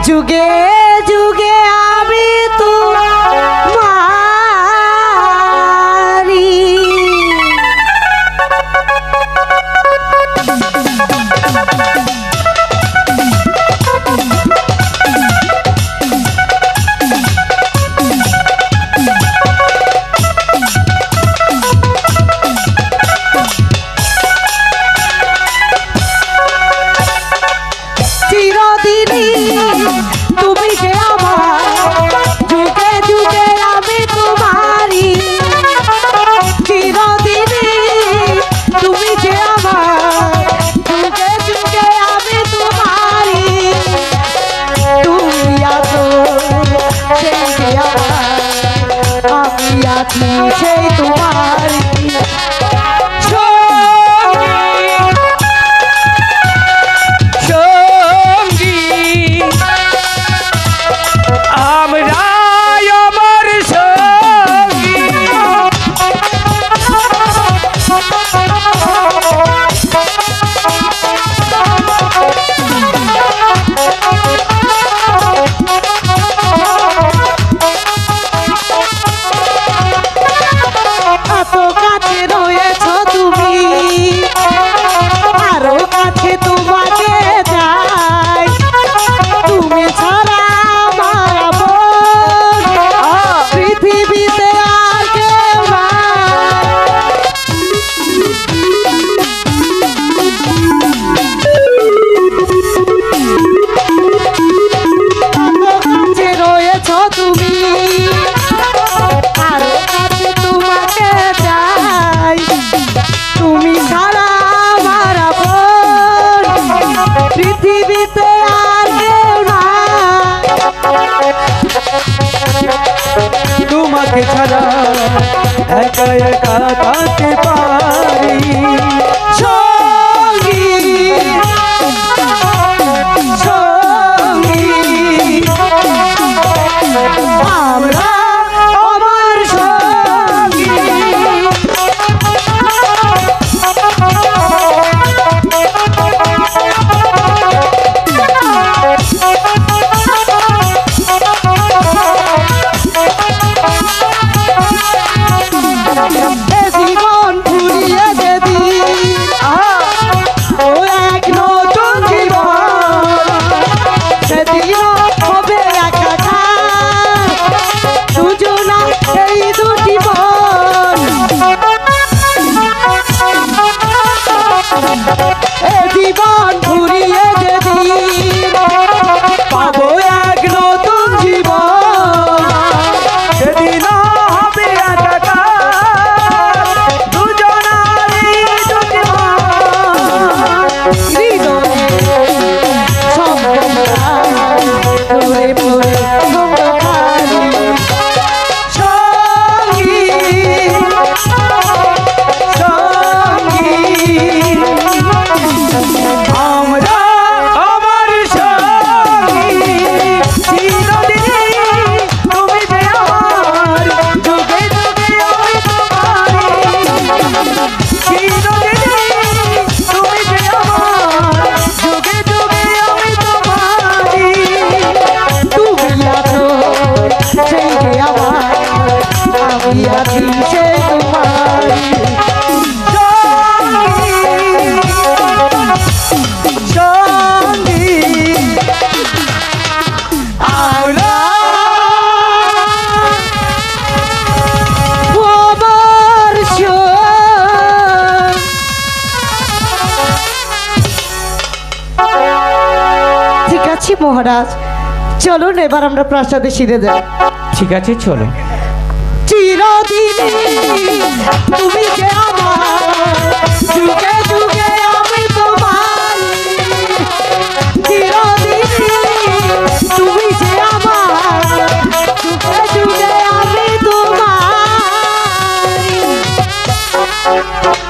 যুগে যুগে আমি তোমারি সেই তোমার সঙ্গী আমরা আমার সঙ্গী তোমাকে ছাড়া একা একা থাকতে পারি সঙ্গী সঙ্গী আমরা আমার সঙ্গী জীবন ফুরিয়ে যেদি ও এক নতুন জীবন সেদিন হবে একাকার দুজনা এই দুটি মন এ জীবন ফুরিয়ে যেদি পাবো এক নতুন জীবন সেদিন হবে মহারাজ চলুন এবার আমরা প্রাসাদে ফিরে যাই ঠিক আছে চলো চিরদিন তুমি যে আমার যুগে যুগে আমি তোমার চিরদিন তুমি যে আমার আছে